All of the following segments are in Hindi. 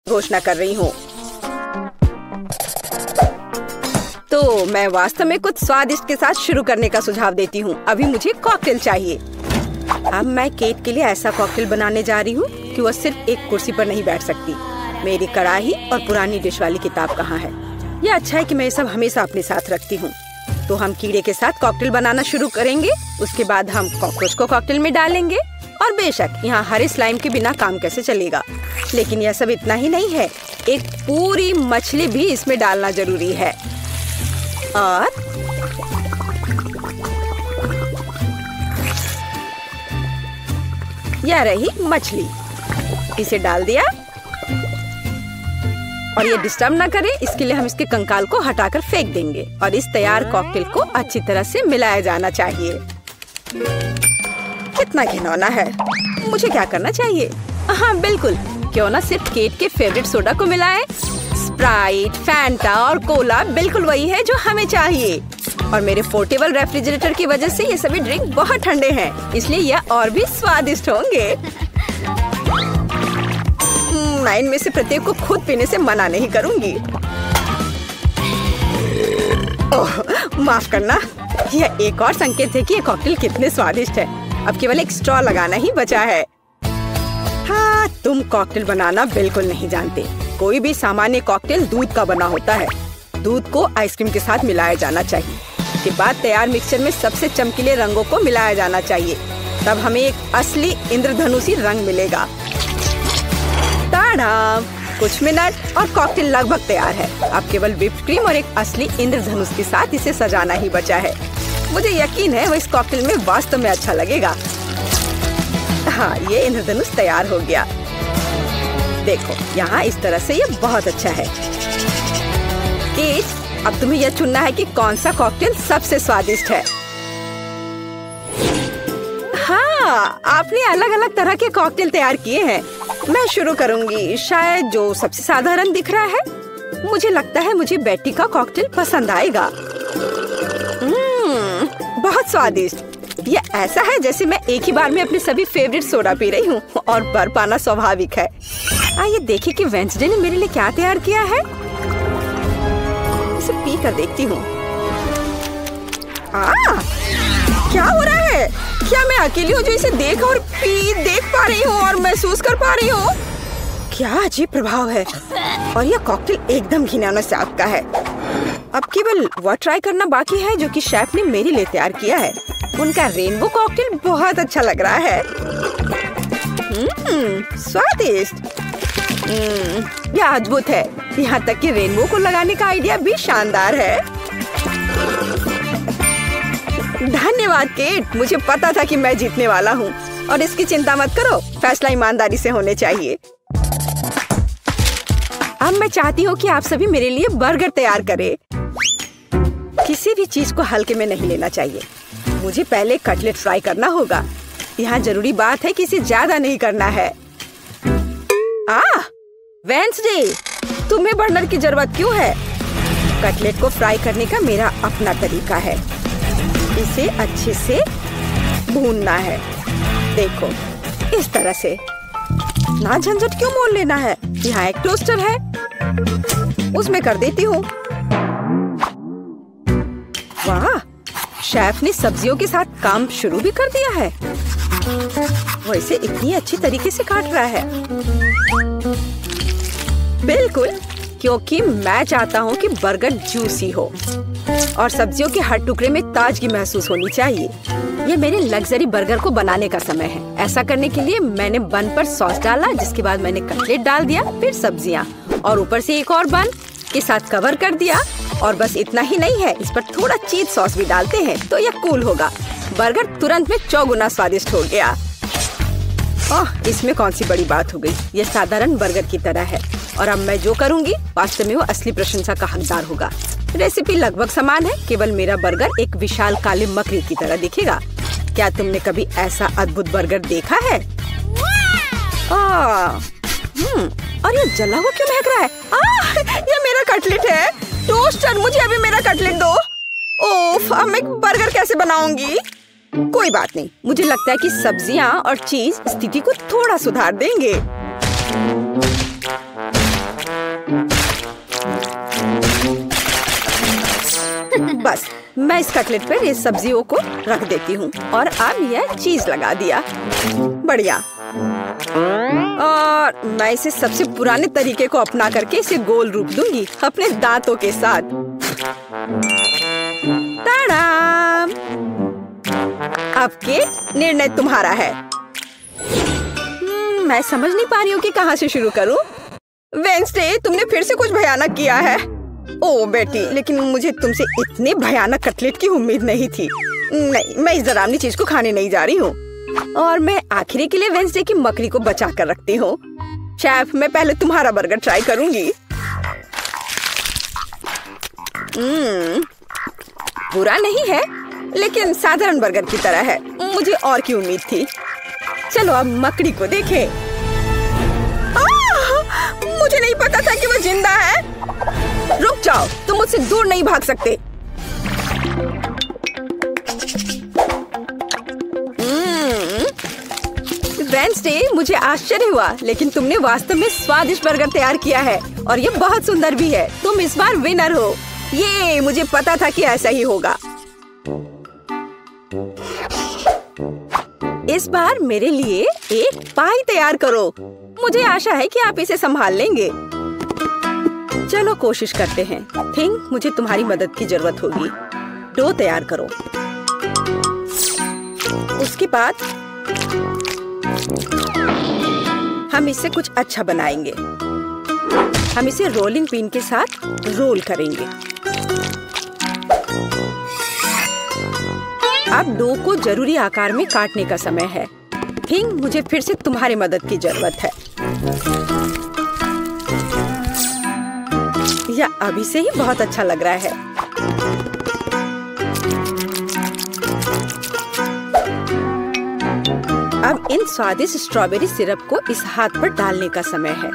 घोषणा कर रही हूँ। तो मैं वास्तव में कुछ स्वादिष्ट के साथ शुरू करने का सुझाव देती हूँ। अभी मुझे कॉकटेल चाहिए। अब मैं केट के लिए ऐसा कॉकटेल बनाने जा रही हूँ कि वह सिर्फ एक कुर्सी पर नहीं बैठ सकती। मेरी कढ़ाई और पुरानी डिश वाली किताब कहाँ है? यह अच्छा है कि मैं ये सब हमेशा अपने साथ रखती हूँ। तो हम कीड़े के साथ कॉकटेल बनाना शुरू करेंगे। उसके बाद हम कॉकरोच को कॉकटेल में डालेंगे। और बेशक यहाँ हरे स्लाइम के बिना काम कैसे चलेगा। लेकिन यह सब इतना ही नहीं है, एक पूरी मछली भी इसमें डालना जरूरी है। और यह रही मछली, इसे डाल दिया। और ये डिस्टर्ब ना करे, इसके लिए हम इसके कंकाल को हटाकर फेंक देंगे। और इस तैयार कॉकटेल को अच्छी तरह से मिलाया जाना चाहिए। कितना घिनौना है। मुझे क्या करना चाहिए? हाँ बिल्कुल, क्यों ना सिर्फ केट के फेवरेट सोडा को मिलाएं। स्प्राइट, फैंटा और कोला बिल्कुल वही है जो हमें चाहिए। और मेरे पोर्टेबल रेफ्रिजरेटर की वजह से ये सभी ड्रिंक बहुत ठंडे हैं, इसलिए यह और भी स्वादिष्ट होंगे। मैं इनमें से प्रत्येक को खुद पीने से मना नहीं करूंगी। ओह, माफ करना। यह एक और संकेत है कि ये कॉकटेल कितने स्वादिष्ट है। अब केवल एक स्ट्रॉ लगाना ही बचा है। हाँ, तुम कॉकटेल बनाना बिल्कुल नहीं जानते। कोई भी सामान्य कॉकटेल दूध का बना होता है। दूध को आइसक्रीम के साथ मिलाया जाना चाहिए। के बाद तैयार मिक्सचर में सबसे चमकीले रंगों को मिलाया जाना चाहिए। तब हमें एक असली इंद्रधनुषी रंग मिलेगा। ताड़ा! कुछ मिनट और कॉकटेल लगभग तैयार है। अब केवल व्हिप्ड क्रीम और एक असली इंद्रधनुष के साथ इसे सजाना ही बचा है। मुझे यकीन है वो इस कॉकटेल में वास्तव में अच्छा लगेगा। हाँ, ये इंद्रधनुष तैयार हो गया। देखो, यहाँ इस तरह से ये बहुत अच्छा है। केट, अब तुम्हें यह चुनना है कि कौन सा कॉकटेल सबसे स्वादिष्ट है। हाँ, आपने अलग अलग तरह के कॉकटेल तैयार किए हैं। मैं शुरू करूंगी, शायद जो सबसे साधारण दिख रहा है। मुझे लगता है मुझे बेटी का कॉकटेल पसंद आएगा। बहुत स्वादिष्ट। यह ऐसा है जैसे मैं एक ही बार में अपने सभी फेवरेट सोडा पी रही हूँ। और बर्फ पाना स्वाभाविक है। आइए देखें कि वेंसडे ने मेरे लिए क्या तैयार किया है। इसे पी कर देखती हूँ। क्या हो रहा है? क्या मैं अकेली हूँ जो इसे देख पा रही हूँ और महसूस कर पा रही हूँ? क्या अजीब प्रभाव है। और यह कॉकटेल एकदम घिनौना स्वाद का है। अब केवल वह ट्राई करना बाकी है जो कि शेफ ने मेरे लिए तैयार किया है। उनका रेनबो कॉकटेल बहुत अच्छा लग रहा है। स्वादिष्ट। यह अद्भुत है। यहाँ तक कि रेनबो को लगाने का आइडिया भी शानदार है। धन्यवाद केट, मुझे पता था कि मैं जीतने वाला हूँ। और इसकी चिंता मत करो, फैसला ईमानदारी से होने चाहिए। अब मैं चाहती हूँ कि आप सभी मेरे लिए बर्गर तैयार करें। किसी भी चीज को हल्के में नहीं लेना चाहिए। मुझे पहले कटलेट फ्राई करना होगा। यहाँ जरूरी बात है कि इसे ज्यादा नहीं करना है। वेंसडे, तुम्हें बर्नर की जरूरत क्यों है? कटलेट को फ्राई करने का मेरा अपना तरीका है। इसे अच्छे से भूनना है। देखो, इस तरह से। ना झंझट क्यों मोल लेना है? यहाँ एक टोस्टर है, उसमें कर देती हूँ। वाह, शेफ ने सब्जियों के साथ काम शुरू भी कर दिया है। वो इसे इतनी अच्छी तरीके से काट रहा है। बिल्कुल, क्योंकि मैं चाहता हूँ कि बर्गर जूसी हो और सब्जियों के हर टुकड़े में ताजगी महसूस होनी चाहिए। ये मेरे लग्जरी बर्गर को बनाने का समय है। ऐसा करने के लिए मैंने बन पर सॉस डाला, जिसके बाद मैंने कटलेट डाल दिया, फिर सब्जियाँ और ऊपर से एक और बन के साथ कवर कर दिया। और बस इतना ही नहीं है, इस पर थोड़ा चीज सॉस भी डालते हैं तो यह कूल होगा। बर्गर तुरंत में 4 गुना स्वादिष्ट हो गया। ओह, इसमें कौन सी बड़ी बात हो गई। यह साधारण बर्गर की तरह है और अब मैं जो करूँगी वास्तव में वो असली प्रशंसा का हकदार होगा। रेसिपी लगभग समान है, केवल मेरा बर्गर एक विशाल काले मकड़ी की तरह दिखेगा। क्या तुमने कभी ऐसा अद्भुत बर्गर देखा है? और ये जला हुआ क्यों महक रहा है? ये मेरा कटलेट है। टोस्टर, मुझे अभी मेरा कटलेट दो। ओफ, अब मैं बर्गर कैसे बनाऊंगी? कोई बात नहीं, मुझे लगता है कि सब्जियां और चीज स्थिति को थोड़ा सुधार देंगे। बस मैं इस कटलेट पर इस सब्जियों को रख देती हूँ और अब यह चीज लगा दिया। बढ़िया। और मैं इसे सबसे पुराने तरीके को अपना करके इसे गोल रूप दूंगी अपने दांतों के साथ। ताड़ाम! अब के निर्णय तुम्हारा है। मैं समझ नहीं पा रही हूँ कि कहाँ से शुरू करूँ। वेंसडे, तुमने फिर से कुछ भयानक किया है। ओ बेटी, लेकिन मुझे तुमसे इतने भयानक कटलेट की उम्मीद नहीं थी। नहीं, मैं इस डरावनी चीज को खाने नहीं जा रही हूँ। और मैं आखिरी के लिए वेंसडे की मकड़ी को बचा कर रखती हूँ। शेफ, मैं पहले तुम्हारा बर्गर ट्राई करूंगी। बुरा नहीं है, लेकिन साधारण बर्गर की तरह है। मुझे और की उम्मीद थी। चलो अब मकड़ी को देखें। मुझे नहीं पता था कि वो जिंदा है। रुक जाओ, तुम मुझसे दूर नहीं भाग सकते। वेंसडे, मुझे आश्चर्य हुआ, लेकिन तुमने वास्तव में स्वादिष्ट बर्गर तैयार किया है और ये बहुत सुंदर भी है। तुम इस बार विनर हो। ये मुझे पता था कि ऐसा ही होगा। इस बार मेरे लिए एक पाई तैयार करो। मुझे आशा है कि आप इसे संभाल लेंगे। चलो कोशिश करते हैं। थिंक मुझे तुम्हारी मदद की जरूरत होगी। डो तैयार करो। उसके बाद हम इससे कुछ अच्छा बनाएंगे। हम इसे रोलिंग पिन के साथ रोल करेंगे। अब डो को जरूरी आकार में काटने का समय है। थिंक मुझे फिर से तुम्हारी मदद की जरूरत है। यह अभी से ही बहुत अच्छा लग रहा है। अब इन स्वादिष्ट स्ट्रॉबेरी सिरप को इस हाथ पर डालने का समय है।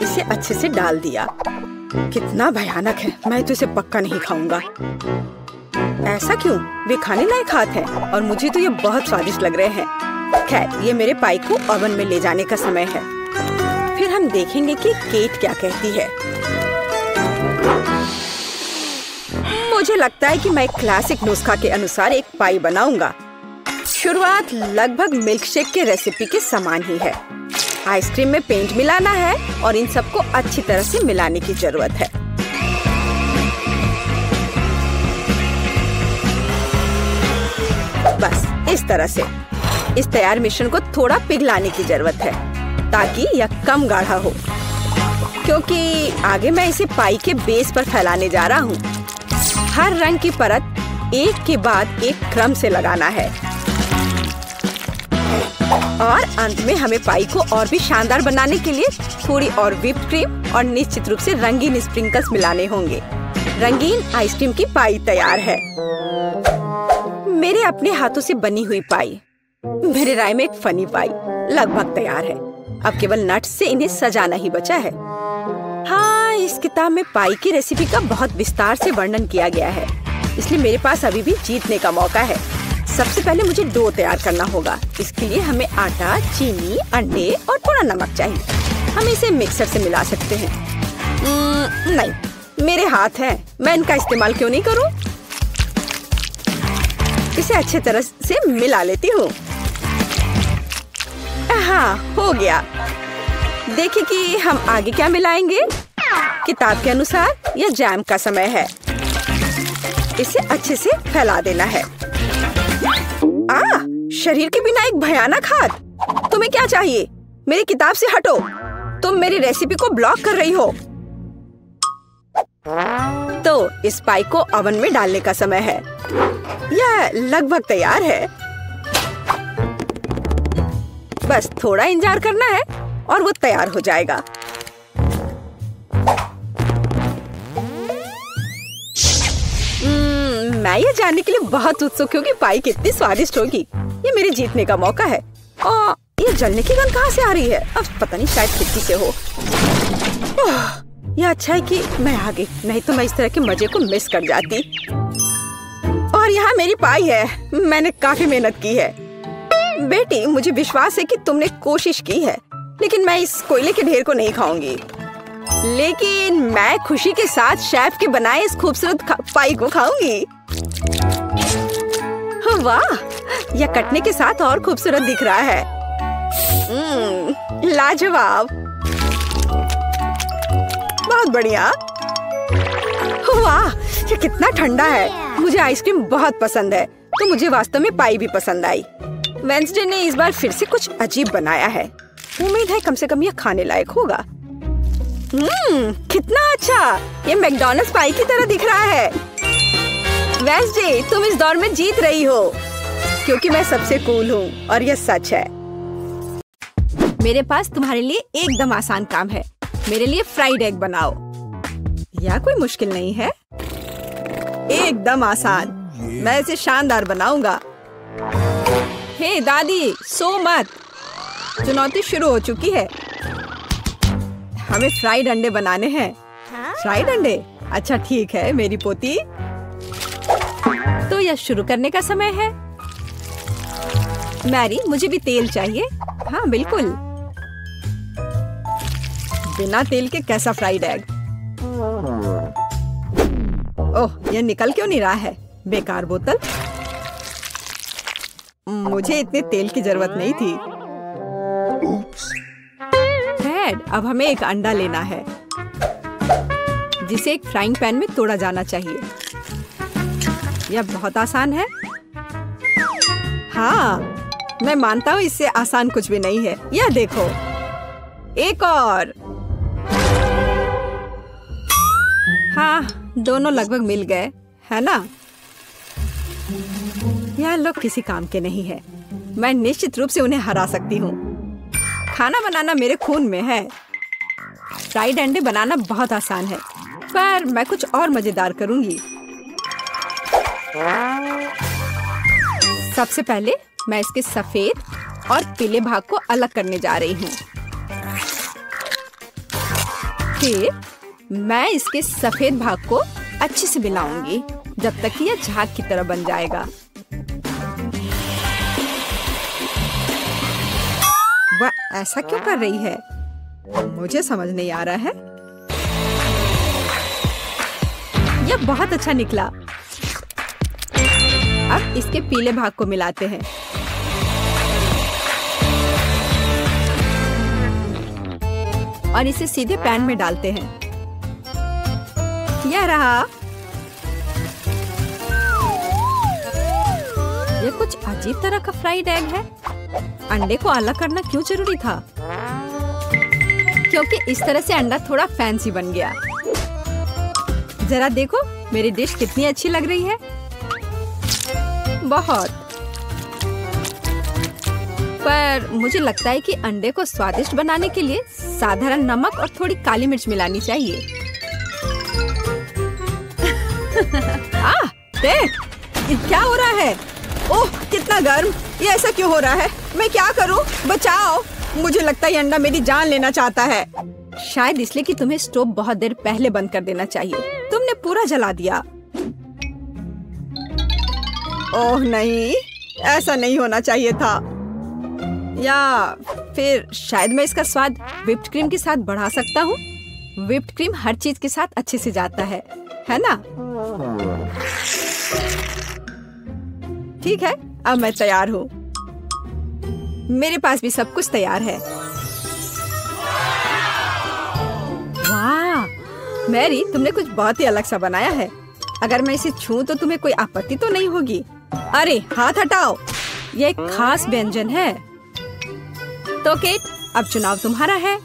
इसे अच्छे से डाल दिया। कितना भयानक है। मैं तो इसे पक्का नहीं खाऊंगा। ऐसा क्यों? वे खाने लायक हाथ हैं और मुझे तो ये बहुत स्वादिष्ट लग रहे हैं। खैर, ये मेरे पाई को ओवन में ले जाने का समय है। फिर हम देखेंगे कि केट क्या कहती है। मुझे लगता है कि मैं क्लासिक नुस्खा के अनुसार एक पाई बनाऊंगा। शुरुआत लगभग मिल्कशेक के रेसिपी के समान ही है। आइसक्रीम में पेंट मिलाना है और इन सबको अच्छी तरह से मिलाने की जरूरत है। बस इस तरह से। इस तैयार मिश्रण को थोड़ा पिघलाने की जरूरत है ताकि यह कम गाढ़ा हो, क्योंकि आगे मैं इसे पाई के बेस पर फैलाने जा रहा हूँ। हर रंग की परत एक के बाद एक क्रम से लगाना है और अंत में हमें पाई को और भी शानदार बनाने के लिए थोड़ी और व्हिप्ड क्रीम और निश्चित रूप से रंगीन स्प्रिंकल्स मिलाने होंगे। रंगीन आइसक्रीम की पाई तैयार है। मेरे अपने हाथों से बनी हुई पाई, मेरे राय में एक फनी पाई, लगभग तैयार है। अब केवल नट्स से इन्हें सजाना ही बचा है। हाँ, इस किताब में पाई की रेसिपी का बहुत विस्तार से वर्णन किया गया है, इसलिए मेरे पास अभी भी जीतने का मौका है। सबसे पहले मुझे डो तैयार करना होगा। इसके लिए हमें आटा, चीनी, अंडे और थोड़ा नमक चाहिए। हम इसे मिक्सर से मिला सकते हैं। नहीं, मेरे हाथ हैं, मैं इनका इस्तेमाल क्यों नहीं करूं? इसे अच्छे तरह से मिला लेती हूँ। हाँ, हो गया। देखिए कि हम आगे क्या मिलाएंगे। किताब के अनुसार यह जैम का समय है। इसे अच्छे से फैला देना है। शरीर के बिना एक भयानक हाथ। तुम्हें क्या चाहिए? मेरी किताब से हटो। तुम मेरी रेसिपी को ब्लॉक कर रही हो। तो इस पाई को ओवन में डालने का समय है। यह लगभग तैयार है। बस थोड़ा इंतजार करना है और वो तैयार हो जाएगा। मैं ये जानने के लिए बहुत उत्सुक हूँ कि पाई कितनी स्वादिष्ट होगी। ये मेरे जीतने का मौका है। और ये जलने की गंध कहाँ से आ रही है? अब पता नहीं, शायद खिड़की से हो। यह अच्छा है कि मैं आ गई, नहीं तो मैं इस तरह के मजे को मिस कर जाती। और यहाँ मेरी पाई है। मैंने काफी मेहनत की है। बेटी, मुझे विश्वास है कि तुमने कोशिश की है। लेकिन मैं इस कोयले के ढेर को नहीं खाऊंगी। लेकिन मैं खुशी के साथ शेफ के बनाए इस खूबसूरत पाई को खाऊंगी। वाह, यह कटने के साथ और खूबसूरत दिख रहा है। लाजवाब, बहुत बढ़िया। वाह, ये कितना ठंडा है। मुझे आइसक्रीम बहुत पसंद है, तो मुझे वास्तव में पाई भी पसंद आई। वेंसडे ने इस बार फिर से कुछ अजीब बनाया है। उम्मीद है कम से कम यह खाने लायक होगा। कितना अच्छा, ये मैकडॉनल्ड्स पाई की तरह दिख रहा है। वेंसडे, तुम इस दौर में जीत रही हो, क्योंकि मैं सबसे कूल हूँ और यह सच है। मेरे पास तुम्हारे लिए एकदम आसान काम है। मेरे लिए फ्राइड एग बनाओ। यह कोई मुश्किल नहीं है, एकदम आसान। मैं इसे शानदार बनाऊंगा। हे दादी, सो मत। चुनौती शुरू हो चुकी है। हमें फ्राइड अंडे बनाने हैं। फ्राइड अंडे? अच्छा ठीक है मेरी पोती। तो यह शुरू करने का समय है। मैरी, मुझे भी तेल चाहिए। हाँ बिल्कुल। बिना तेल के कैसा फ्राइड एग? ओह, यह निकल क्यों नहीं रहा है? बेकार बोतल। मुझे इतने तेल की जरूरत नहीं थी। डैड, अब हमें एक अंडा लेना है, जिसे एक फ्राइंग पैन में तोड़ा जाना चाहिए। यह बहुत आसान है। हाँ, मैं मानता हूँ इससे आसान कुछ भी नहीं है। यह देखो, एक और। हाँ, दोनों लगभग मिल गए, है ना? यह लोग किसी काम के नहीं है। मैं निश्चित रूप से उन्हें हरा सकती हूँ। खाना बनाना मेरे खून में है। फ्राइड अंडे बनाना बहुत आसान है, पर मैं कुछ और मजेदार करूंगी। सबसे पहले मैं इसके सफेद और पीले भाग को अलग करने जा रही हूँ। फिर मैं इसके सफेद भाग को अच्छे से मिलाऊंगी जब तक कि यह झाग की तरह बन जाएगा। वह ऐसा क्यों कर रही है? मुझे समझ नहीं आ रहा है। यह बहुत अच्छा निकला। अब इसके पीले भाग को मिलाते हैं। और इसे सीधे पैन में डालते हैं। यह रहा। यह कुछ अजीब तरह का फ्राइड एग है। अंडे को अलग करना क्यों जरूरी था? क्योंकि इस तरह से अंडा थोड़ा फैंसी बन गया। जरा देखो मेरी डिश कितनी अच्छी लग रही है। बहुत। पर मुझे लगता है कि अंडे को स्वादिष्ट बनाने के लिए साधारण नमक और थोड़ी काली मिर्च मिलानी चाहिए। देख, क्या हो रहा है? ओह, कितना गर्म! ये ऐसा क्यों हो रहा है? मैं क्या करूं? बचाओ! मुझे लगता है ये अंडा मेरी जान लेना चाहता है। शायद इसलिए कि तुम्हें स्टोव बहुत देर पहले बंद कर देना चाहिए। तुमने पूरा जला दिया। ओह नहीं, ऐसा नहीं होना चाहिए था। या फिर शायद मैं इसका स्वाद व्हिप्ड क्रीम के साथ बढ़ा सकता हूँ। व्हिप्ड क्रीम हर चीज के साथ अच्छे से जाता है ना? ठीक है, अब मैं तैयार हूँ। मेरे पास भी सब कुछ तैयार है। वाह, मैरी, तुमने कुछ बहुत ही अलग सा बनाया है। अगर मैं इसे छूं तो तुम्हें कोई आपत्ति तो नहीं होगी? अरे हाथ हटाओ, यह एक खास व्यंजन है। तो केट, अब चुनाव तुम्हारा है।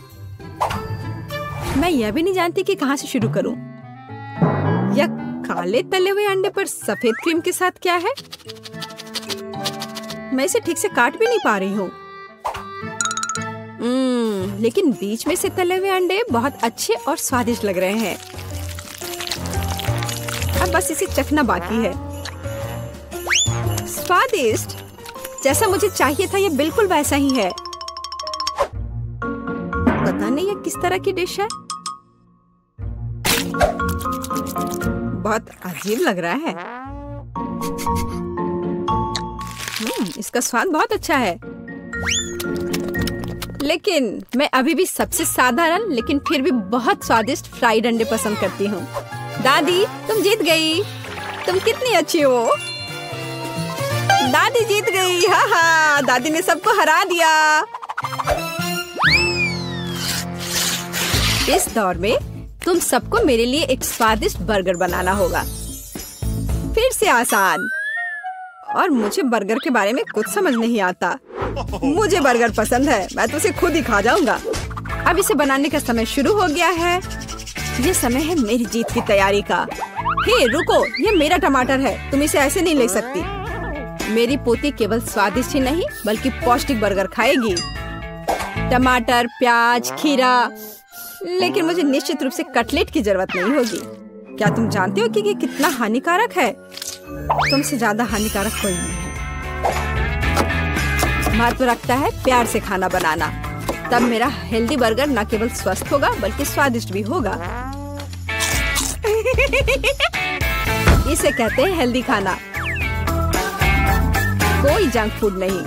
मैं यह भी नहीं जानती कि कहाँ से शुरू करूं। यह काले तले हुए अंडे पर सफेद क्रीम के साथ क्या है? मैं इसे ठीक से काट भी नहीं पा रही हूँ। लेकिन बीच में से तले हुए अंडे बहुत अच्छे और स्वादिष्ट लग रहे हैं। अब बस इसे चखना बाकी है। स्वादिष्ट, जैसा मुझे चाहिए था, यह बिल्कुल वैसा ही है। पता नहीं यह किस तरह की डिश है। बहुत अजीब लग रहा है। इसका स्वाद बहुत अच्छा है, लेकिन मैं अभी भी सबसे साधारण लेकिन फिर भी बहुत स्वादिष्ट फ्राइड अंडे पसंद करती हूँ। दादी, तुम जीत गई। तुम कितनी अच्छी हो। दादी जीत गई। हाँ हाँ, दादी ने सबको हरा दिया। इस दौर में तुम सबको मेरे लिए एक स्वादिष्ट बर्गर बनाना होगा। फिर से आसान। और मुझे बर्गर के बारे में कुछ समझ नहीं आता। मुझे बर्गर पसंद है, मैं तो उसे खुद ही खा जाऊंगा। अब इसे बनाने का समय शुरू हो गया है। ये समय है मेरी जीत की तैयारी का। हे रुको, ये मेरा टमाटर है, तुम इसे ऐसे नहीं ले सकती। मेरी पोती केवल स्वादिष्ट ही नहीं बल्कि पौष्टिक बर्गर खाएगी। टमाटर, प्याज, खीरा। लेकिन मुझे निश्चित रूप से कटलेट की जरूरत नहीं होगी। क्या तुम जानते हो कि ये कितना हानिकारक है? तुमसे ज्यादा हानिकारक कोई नहीं है। महत्व रखता है प्यार से खाना बनाना। तब मेरा हेल्दी बर्गर न केवल स्वस्थ होगा बल्कि स्वादिष्ट भी होगा। इसे कहते हैं हेल्दी खाना, कोई जंक फूड नहीं।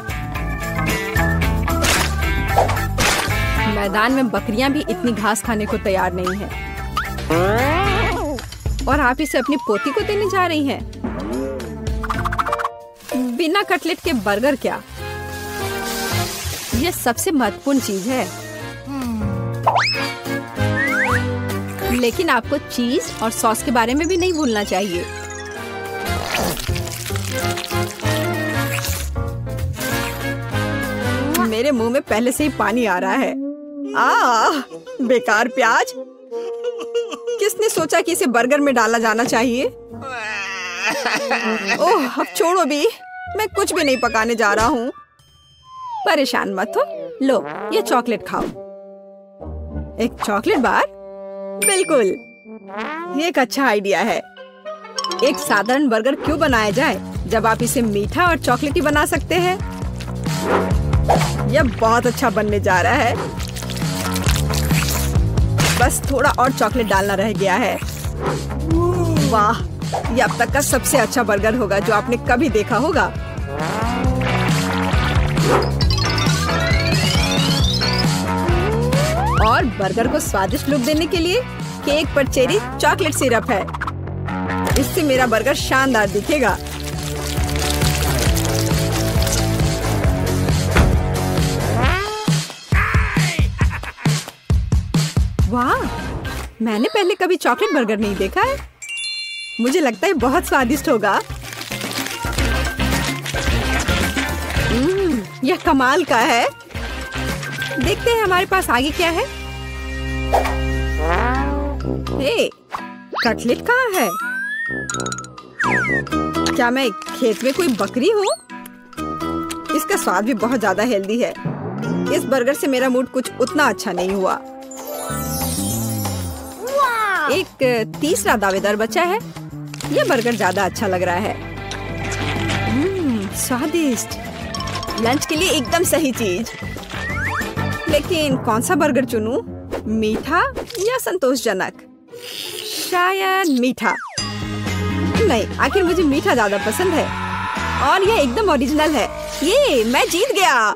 मैदान में बकरियां भी इतनी घास खाने को तैयार नहीं है, और आप इसे अपनी पोती को देने जा रही हैं। बिना कटलेट के बर्गर क्या? यह सबसे महत्वपूर्ण चीज है। लेकिन आपको चीज और सॉस के बारे में भी नहीं भूलना चाहिए। मेरे मुंह में पहले से ही पानी आ रहा है। बेकार प्याज। किसने सोचा कि इसे बर्गर में डाला जाना चाहिए? ओह, अब छोड़ो भी, मैं कुछ भी नहीं पकाने जा रहा हूँ। परेशान मत हो। लो, ये चॉकलेट खाओ। एक चॉकलेट बार? बिल्कुल, ये एक अच्छा आइडिया है। एक साधारण बर्गर क्यों बनाया जाए जब आप इसे मीठा और चॉकलेटी बना सकते हैं? यह बहुत अच्छा बनने जा रहा है। बस थोड़ा और चॉकलेट डालना रह गया है। वाह, यह अब तक का सबसे अच्छा बर्गर होगा जो आपने कभी देखा होगा। और बर्गर को स्वादिष्ट लुक देने के लिए केक पर चेरी चॉकलेट सिरप है। इससे मेरा बर्गर शानदार दिखेगा। वाह, मैंने पहले कभी चॉकलेट बर्गर नहीं देखा है। मुझे लगता है बहुत स्वादिष्ट होगा। यह कमाल का है। देखते हैं हमारे पास आगे क्या है। हे, कटलेट कहाँ है? क्या मैं खेत में कोई बकरी हूँ? इसका स्वाद भी बहुत ज्यादा हेल्दी है। इस बर्गर से मेरा मूड कुछ उतना अच्छा नहीं हुआ। एक तीसरा दावेदार बचा है। यह बर्गर ज्यादा अच्छा लग रहा है। स्वादिष्ट। लंच के लिए एकदम सही चीज। लेकिन कौन सा बर्गर चुनूं? मीठा या संतोषजनक? शायद मीठा। नहीं, आखिर मुझे मीठा ज्यादा पसंद है। और यह एकदम ओरिजिनल है। ये मैं जीत गया।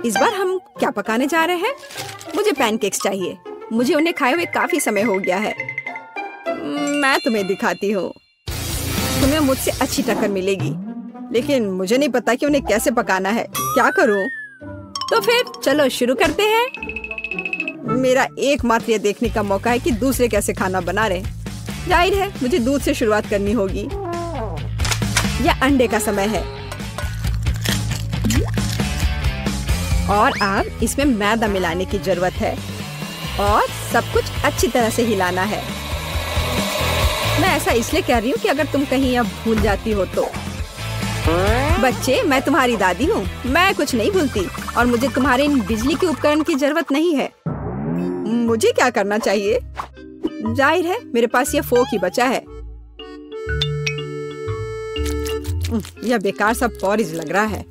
इस बार हम क्या पकाने जा रहे हैं? मुझे पैनकेक्स चाहिए। मुझे उन्हें खाए हुए काफी समय हो गया है। मैं तुम्हें दिखाती हूँ। तुम्हें मुझसे अच्छी टक्कर मिलेगी, लेकिन मुझे नहीं पता कि उन्हें कैसे पकाना है। क्या करूँ? तो फिर चलो शुरू करते हैं। मेरा एकमात्र यह देखने का मौका है कि दूसरे कैसे खाना बना रहे। जाहिर है मुझे दूध से शुरुआत करनी होगी। यह अंडे का समय है। और अब इसमें मैदा मिलाने की जरूरत है और सब कुछ अच्छी तरह से हिलाना है। मैं ऐसा इसलिए कह रही हूँ कि अगर तुम कहीं अब भूल जाती हो तो। बच्चे, मैं तुम्हारी दादी हूँ। मैं कुछ नहीं भूलती और मुझे तुम्हारे इन बिजली के उपकरण की जरूरत नहीं है। मुझे क्या करना चाहिए? जाहिर है मेरे पास यह फोक ही बचा है। यह बेकार सा पॉरिज लग रहा है।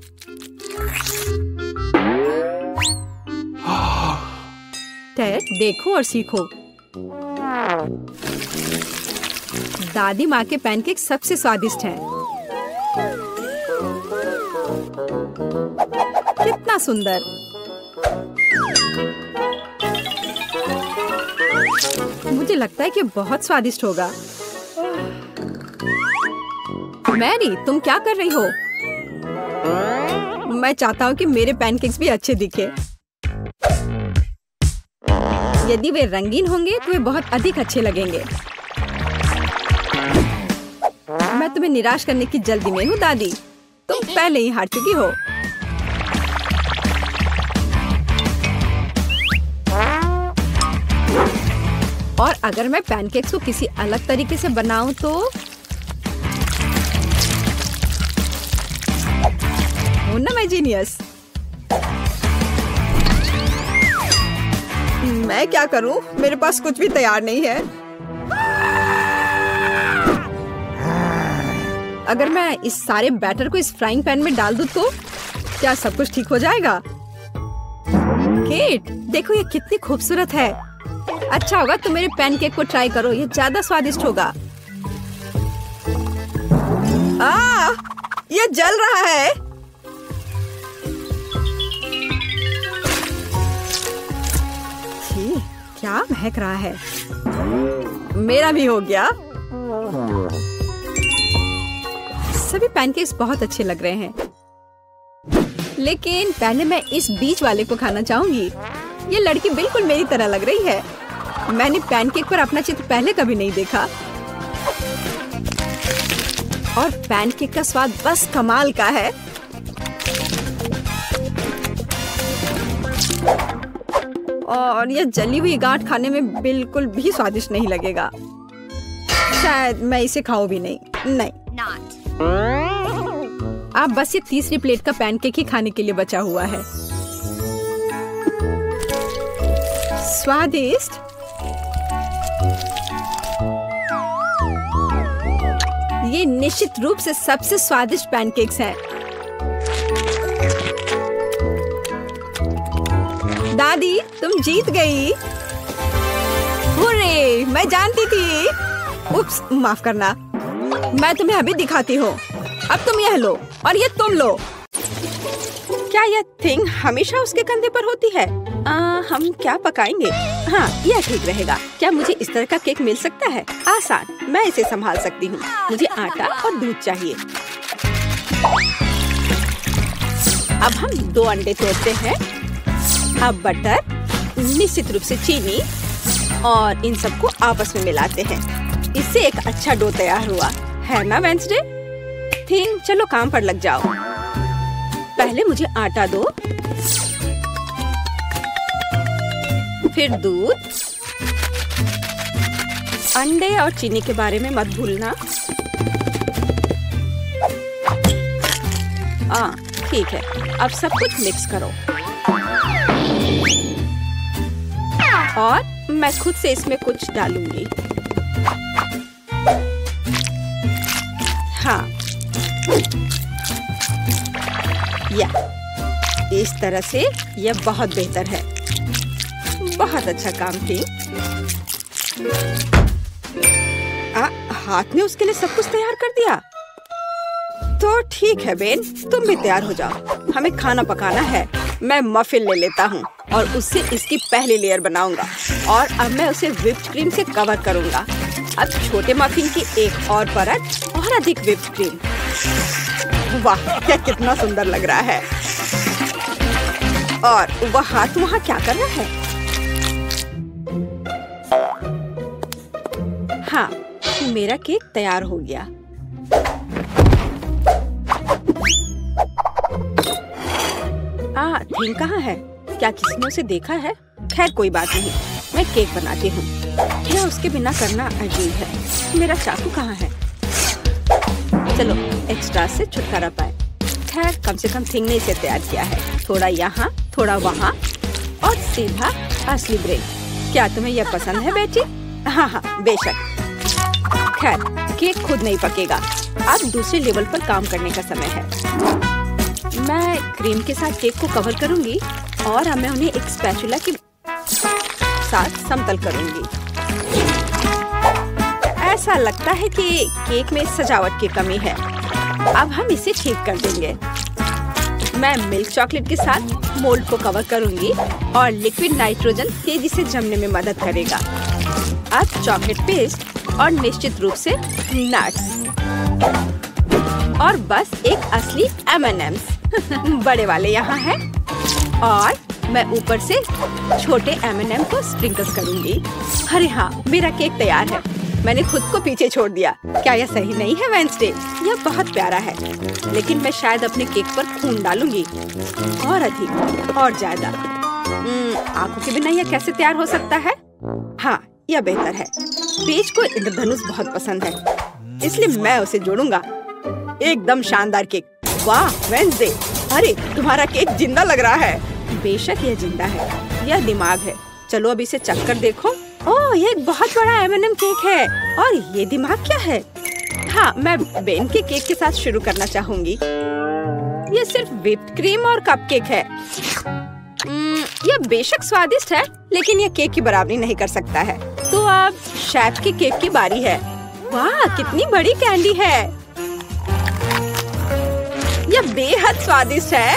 टेड, देखो और सीखो। दादी माँ के पैनकेक सबसे स्वादिष्ट हैं। कितना सुंदर। मुझे लगता है कि बहुत स्वादिष्ट होगा। मैरी, तुम क्या कर रही हो? मैं चाहता हूँ कि मेरे पैनकेक्स भी अच्छे दिखे। यदि वे रंगीन होंगे तो वे बहुत अधिक अच्छे लगेंगे। मैं तुम्हें निराश करने की जल्दी में हूँ दादी। तुम पहले ही हार चुकी हो। और अगर मैं पैनकेक्स को किसी अलग तरीके से बनाऊं तो हूं ना मैं जीनियस। मैं क्या करूं? मेरे पास कुछ भी तैयार नहीं है। अगर मैं इस सारे बैटर को इस फ्राइंग पैन में डाल दूं तो क्या सब कुछ ठीक हो जाएगा? केट, देखो ये कितनी खूबसूरत है। अच्छा होगा तुम मेरे पैनकेक को ट्राई करो, ये ज्यादा स्वादिष्ट होगा। ये जल रहा है। क्या महक रहा है। मेरा भी हो गया। सभी पैनकेक्स बहुत अच्छे लग रहे हैं, लेकिन पहले मैं इस बीच वाले को खाना चाहूंगी। ये लड़की बिल्कुल मेरी तरह लग रही है। मैंने पैनकेक पर अपना चित्र पहले कभी नहीं देखा। और पैनकेक का स्वाद बस कमाल का है। और ये जली हुई गांठ खाने में बिल्कुल भी स्वादिष्ट नहीं लगेगा। शायद मैं इसे खाऊं भी नहीं। अब बस ये तीसरी प्लेट का पैनकेक ही खाने के लिए बचा हुआ है। स्वादिष्ट। ये निश्चित रूप से सबसे स्वादिष्ट पैनकेक्स हैं। दादी, तुम जीत गई। हुर्रे, मैं जानती थी। उप्स, माफ करना। मैं तुम्हें अभी दिखाती हूँ। अब तुम यह लो और ये तुम लो। क्या यह थिंग हमेशा उसके कंधे पर होती है? हम क्या पकाएंगे? हाँ, यह ठीक रहेगा। क्या मुझे इस तरह का केक मिल सकता है? आसान, मैं इसे संभाल सकती हूँ। मुझे आटा और दूध चाहिए। अब हम 2 अंडे तोड़ते हैं। अब बटर, निश्चित रूप से चीनी और इन सबको आपस में मिलाते हैं। इससे एक अच्छा डो तैयार हुआ है ना वेंसडे? थिंग, चलो काम पर लग जाओ। पहले मुझे आटा दो, फिर दूध, अंडे और चीनी के बारे में मत भूलना। ठीक है, अब सब कुछ मिक्स करो। और मैं खुद से इसमें कुछ डालूंगी। हाँ, या इस तरह से यह बहुत बेहतर है। बहुत अच्छा काम थी। हाथ ने उसके लिए सब कुछ तैयार कर दिया। तो ठीक है बेन, तुम भी तैयार हो जाओ। हमें खाना पकाना है। मैं मफिन ले लेता हूँ और उससे इसकी पहली लेयर बनाऊंगा। और अब मैं उसे व्हिप्ड क्रीम से कवर करूंगा। अब छोटे मफिन की एक और परत और अधिक व्हिप्ड क्रीम। वाह, यह कितना सुंदर लग रहा है। और वह हाथ वहाँ क्या कर रहा है? हाँ, मेरा केक तैयार हो गया। थिंग कहाँ है? क्या किसी ने उसे देखा है? खैर कोई बात नहीं, मैं केक बनाती हूँ। यह उसके बिना करना अजीब है। मेरा चाकू कहाँ है? चलो एक्स्ट्रा से छुटकारा पाए। खैर कम से कम थिंग ने इसे तैयार किया है। थोड़ा यहाँ, थोड़ा वहाँ और सीधा असली ब्रेड। क्या तुम्हें यह पसंद है बेटी? हाँ, बेशक। खैर केक खुद नहीं पकेगा। अब दूसरे लेवल पर काम करने का समय है। मैं क्रीम के साथ केक को कवर करूंगी और अब मैं उन्हें एक स्पैचुला के साथ समतल करूंगी। ऐसा लगता है कि केक में सजावट की कमी है। अब हम इसे ठीक कर देंगे। मैं मिल्क चॉकलेट के साथ मोल्ड को कवर करूंगी और लिक्विड नाइट्रोजन तेजी से जमने में मदद करेगा। अब चॉकलेट पेस्ट और निश्चित रूप से नट्स और बस एक असली M&Ms बड़े वाले यहाँ हैं और मैं ऊपर से छोटे M&M को स्प्रिंकल करूँगी। अरे हाँ, मेरा केक तैयार है। मैंने खुद को पीछे छोड़ दिया। क्या यह सही नहीं है वेडनेसडे? यह बहुत प्यारा है, लेकिन मैं शायद अपने केक पर खून डालूंगी और अधिक और ज्यादा। आंखों के बिना यह कैसे तैयार हो सकता है? हाँ, यह बेहतर है। पेज को इंद्रधनुष बहुत पसंद है, इसलिए मैं उसे जोड़ूंगा। एकदम शानदार केक। वाह वेडनेसडे, अरे तुम्हारा केक जिंदा लग रहा है। बेशक यह जिंदा है, यह दिमाग है। चलो अब इसे चख कर देखो। ओह, ये एक बहुत बड़ा M&M केक है और ये दिमाग क्या है? हाँ, मैं बेन के केक के साथ शुरू करना चाहूंगी। ये सिर्फ व्हिप्ड क्रीम और कपकेक है। यह बेशक स्वादिष्ट है, लेकिन यह केक की बराबरी नहीं कर सकता है। तो अब शेफ के केक की बारी है। वाह, कितनी बड़ी कैंडी है। यह बेहद स्वादिष्ट है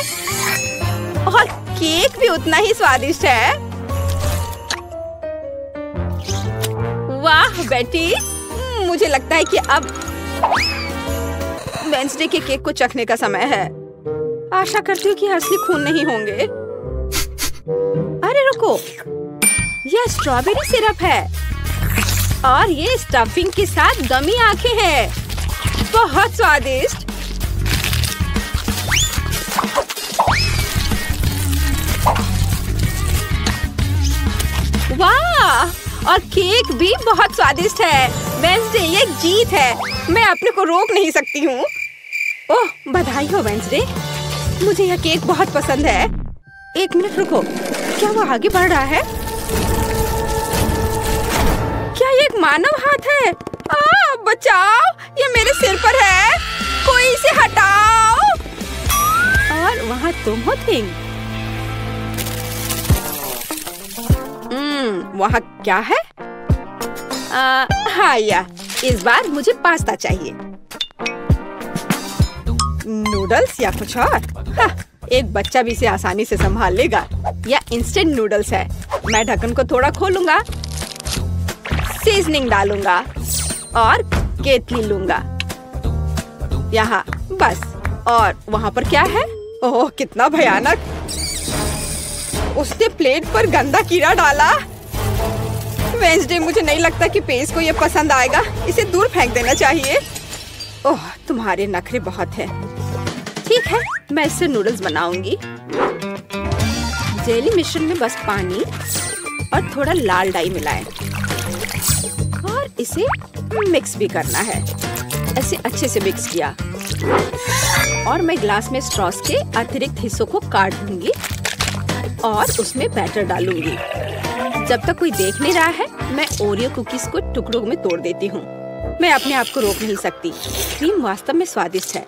और केक भी उतना ही स्वादिष्ट है। वाह बेटी, मुझे लगता है कि अब वेडनेसडे के केक को चखने का समय है। आशा करती हूँ कि असली खून नहीं होंगे। अरे रुको, यह स्ट्रॉबेरी सिरप है और ये स्टफिंग के साथ गमी आंखें हैं। बहुत स्वादिष्ट। वाह, और केक भी बहुत स्वादिष्ट है। वेडनेसडे, ये एक जीत है। मैं अपने को रोक नहीं सकती हूँ। ओह, बधाई हो वेडनेसडे, मुझे यह केक बहुत पसंद है। एक मिनट रुको, क्या वो आगे बढ़ रहा है? क्या ये एक मानव हाथ है? बचाओ, ये मेरे सिर पर है। कोई इसे हटाओ। और वहाँ तुम हो थिंग। वहाँ क्या है? हाँ, इस बार मुझे पास्ता चाहिए। नूडल्स या कुछ और? हाँ, एक बच्चा भी इसे आसानी से संभाल लेगा। या इंस्टेंट नूडल्स है। मैं ढक्कन को थोड़ा खोलूंगा, सीजनिंग डालूंगा और केतली लूंगा। यहाँ बस। और वहाँ पर क्या है? ओह, कितना भयानक। उसने प्लेट पर गंदा कीड़ा डाला। वेडनेसडे, मुझे नहीं लगता कि पेज को ये पसंद आएगा। इसे दूर फेंक देना चाहिए। ओह, तुम्हारे नखरे बहुत हैं। ठीक है, मैं इससे नूडल्स बनाऊंगी। जेली मिश्रण में बस पानी और थोड़ा लाल डाई मिलाएं और इसे मिक्स भी करना है। ऐसे अच्छे से मिक्स किया और मैं ग्लास में स्ट्रॉस के अतिरिक्त हिस्सों को काट दूंगी और उसमें बैटर डालूंगी। जब तक कोई देख नहीं रहा है, मैं ओरियो कुकीज को टुकड़ों में तोड़ देती हूँ। मैं अपने आप को रोक नहीं सकती। क्रीम वास्तव में स्वादिष्ट है।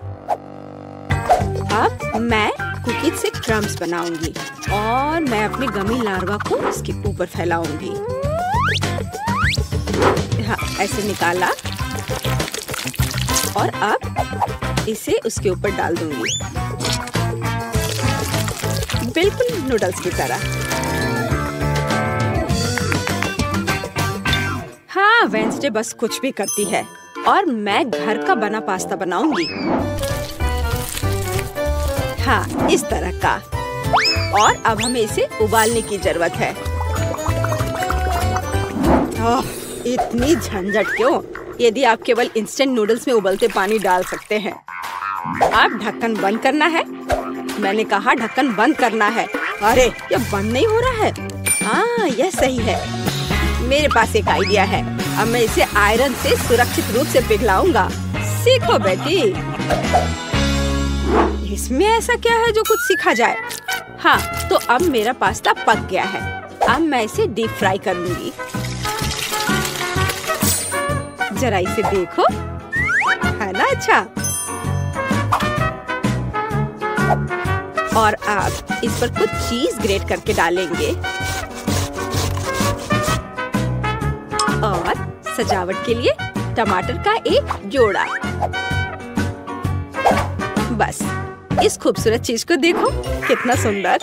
अब मैं कुकीज से क्रम्स बनाऊंगी और मैं अपने गमी लार्वा को इसके ऊपर फैलाऊंगी। हाँ, ऐसे निकाला और अब इसे उसके ऊपर डाल दूंगी, बिल्कुल नूडल्स की तरह। हाँ, वेडनेसडे बस कुछ भी करती है और मैं घर का बना पास्ता बनाऊंगी। हाँ, इस तरह का। और अब हमें इसे उबालने की जरूरत है। इतनी झंझट क्यों? यदि आप केवल इंस्टेंट नूडल्स में उबलते पानी डाल सकते हैं। अब ढक्कन बंद करना है। मैंने कहा ढक्कन बंद करना है। अरे, ये बंद नहीं हो रहा है। हाँ, यह सही है। मेरे पास एक आइडिया है। अब मैं इसे आयरन से सुरक्षित रूप से पिघलाऊंगा। सीखो बेटी। इसमें ऐसा क्या है जो कुछ सीखा जाए? हाँ, तो अब मेरा पास्ता पक गया है। अब मैं इसे डीप फ्राई करूंगी। जरा इसे देखो, है ना अच्छा? और अब इस पर कुछ चीज ग्रेट करके डालेंगे और सजावट के लिए टमाटर का एक जोड़ा। बस, इस खूबसूरत चीज को देखो, कितना सुंदर।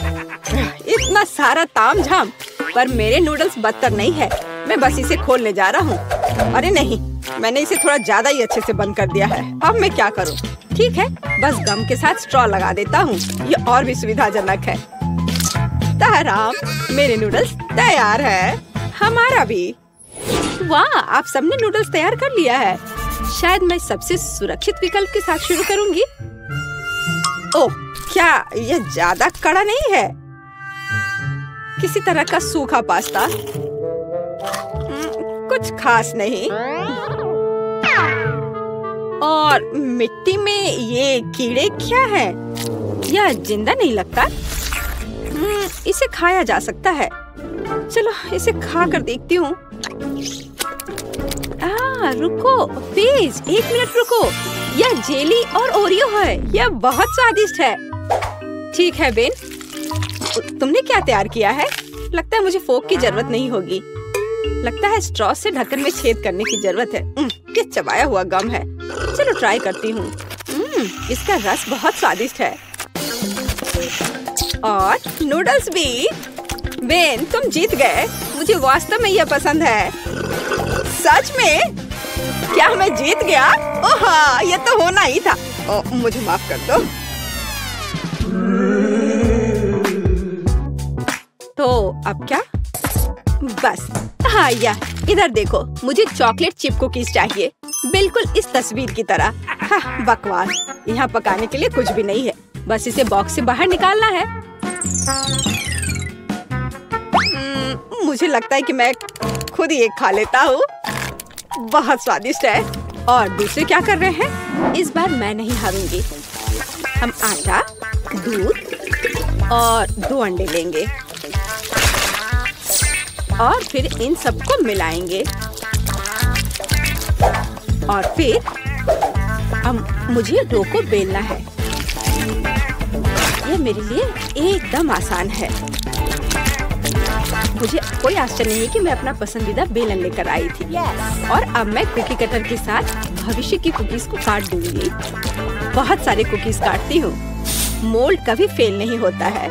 इतना सारा तामझाम, पर मेरे नूडल्स बदतर नहीं है। मैं बस इसे खोलने जा रहा हूँ। अरे नहीं, मैंने इसे थोड़ा ज्यादा ही अच्छे से बंद कर दिया है। अब मैं क्या करूँ? ठीक है, बस गम के साथ स्ट्रॉ लगा देता हूँ। ये और भी सुविधाजनक है। ताराम, मेरे नूडल्स तैयार है। हमारा भी। वाह, आप सबने नूडल्स तैयार कर लिया है। शायद मैं सबसे सुरक्षित विकल्प के साथ शुरू करूंगी। ओह, क्या यह ज्यादा कड़ा नहीं है? किसी तरह का सूखा पास्ता, कुछ खास नहीं। और मिट्टी में ये कीड़े क्या है? यह जिंदा नहीं लगता। इसे खाया जा सकता है। चलो इसे खा कर देखती हूँ। रुको प्लीज, 1 मिनट रुको। यह जेली और ओरियो है। यह बहुत स्वादिष्ट है। ठीक है बेन, तुमने क्या तैयार किया है? लगता है मुझे फोक की जरूरत नहीं होगी। लगता है स्ट्रॉ से ढक्कन में छेद करने की जरूरत है। क्या चबाया हुआ गम है। चलो ट्राई करती हूँ। इसका रस बहुत स्वादिष्ट है। और नूडल्स भी। बेन, तुम जीत गए। मुझे वास्तव में यह पसंद है। सच में? क्या मैं जीत गया? ओह हाँ, ये तो होना ही था। मुझे माफ कर दो। तो अब क्या? बस हाँ, इधर देखो, मुझे चॉकलेट चिप कुकीज चाहिए, बिल्कुल इस तस्वीर की तरह। हाँ, बकवास। यहाँ पकाने के लिए कुछ भी नहीं है, बस इसे बॉक्स से बाहर निकालना है। मुझे लगता है कि मैं खुद ही एक खा लेता हूँ। बहुत स्वादिष्ट है। और दूसरे क्या कर रहे हैं? इस बार मैं नहीं हारूंगी। हम आटा, दूध और 2 अंडे लेंगे और फिर इन सबको मिलाएंगे। और फिर मुझे डो को बेलना है। यह मेरे लिए एकदम आसान है। मुझे कोई आश्चर्य नहीं कि मैं अपना पसंदीदा बेलन लेकर आई थी। और अब मैं कुकी कटर के साथ भविष्य की कुकीज को काट दूंगी। बहुत सारे कुकीज काटती हूँ। मोल्ड कभी फेल नहीं होता है।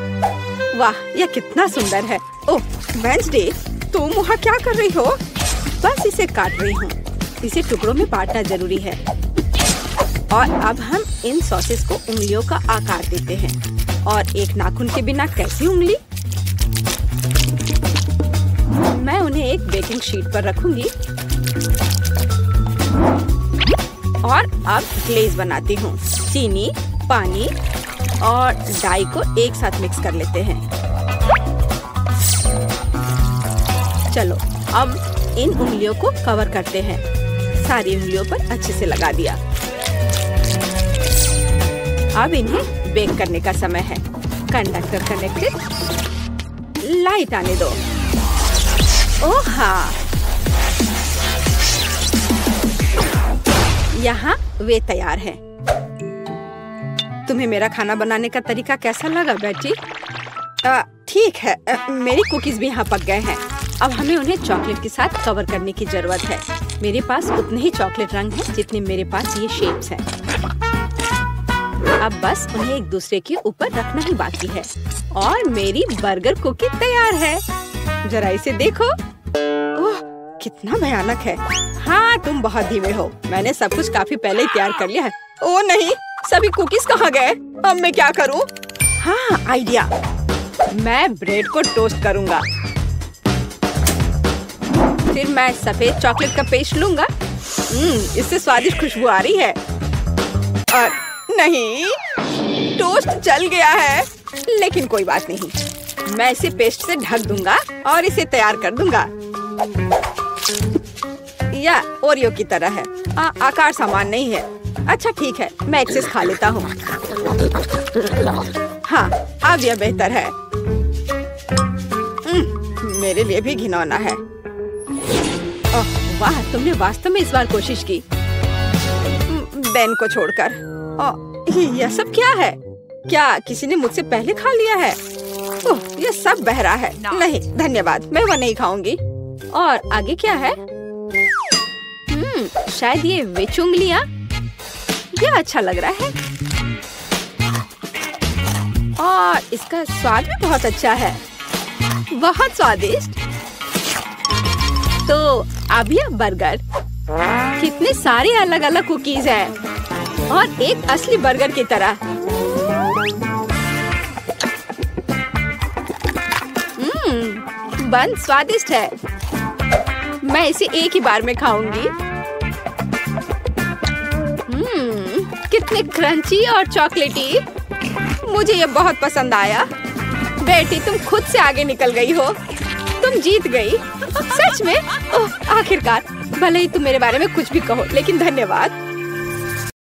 वाह, यह कितना सुंदर है। ओह वेंसडे, तुम वहाँ क्या कर रही हो? बस इसे काट रही हूँ। इसे टुकड़ों में बांटना जरूरी है। और अब हम इन सॉसेस को उंगलियों का आकार देते हैं। और एक नाखून के बिना कैसी उंगली? मैं उन्हें एक बेकिंग शीट पर रखूंगी और अब ग्लेज बनाती हूँ। चीनी, पानी और डाई को एक साथ मिक्स कर लेते हैं। चलो अब इन उंगलियों को कवर करते हैं। सारी उंगलियों पर अच्छे से लगा दिया। अब इन्हें बेक करने का समय है। Conductor connected. लाइट आने दो। ओह हाँ, यहाँ वे तैयार हैं। तुम्हें मेरा खाना बनाने का तरीका कैसा लगा बेटी? ठीक है, मेरी कुकीज भी यहाँ पक गए हैं। अब हमें उन्हें चॉकलेट के साथ कवर करने की जरूरत है। मेरे पास उतने ही चॉकलेट रंग हैं जितने मेरे पास ये शेप्स हैं। अब बस उन्हें एक दूसरे के ऊपर रखना ही बाकी है। और मेरी बर्गर कुकी तैयार है। जरा इसे देखो। ओह, कितना भयानक है। हाँ, तुम बहुत धीमे हो। मैंने सब कुछ काफी पहले ही तैयार कर लिया है। ओह नहीं, सभी कुकीज कहाँ गए? अब मैं क्या करूँ? हाँ, आइडिया। मैं ब्रेड को टोस्ट करूँगा। फिर मैं सफेद चॉकलेट का पेस्ट लूँगा। इससे स्वादिष्ट खुशबू आ रही है। और नहीं, टोस्ट जल गया है। लेकिन कोई बात नहीं, मैं इसे पेस्ट से ढक दूंगा और इसे तैयार कर दूंगा। या ओरियो की तरह है। आकार समान नहीं है। अच्छा ठीक है, मैं एक्सेस खा लेता हूँ। हाँ, अब यह बेहतर है। मेरे लिए भी घिनौना है। ओह वाह, तुमने वास्तव में इस बार कोशिश की। बेन को छोड़कर। यह सब क्या है? क्या किसी ने मुझसे पहले खा लिया है? ओह, यह सब बह रहा है। नहीं धन्यवाद, मैं वह नहीं खाऊंगी। और आगे क्या है? शायद ये विच उंगलियां। यह अच्छा लग रहा है और इसका स्वाद भी बहुत अच्छा है। बहुत स्वादिष्ट। तो अब यह बर्गर। कितने सारे अलग अलग कुकीज हैं और एक असली बर्गर की तरह। बन स्वादिष्ट है। मैं इसे एक ही बार में खाऊंगी। कितने क्रंची और चॉकलेटी। मुझे ये बहुत पसंद आया। बेटी, तुम खुद से आगे निकल गई हो। तुम जीत गई। सच में? ओह, आखिरकार। भले ही तुम मेरे बारे में कुछ भी कहो, लेकिन धन्यवाद।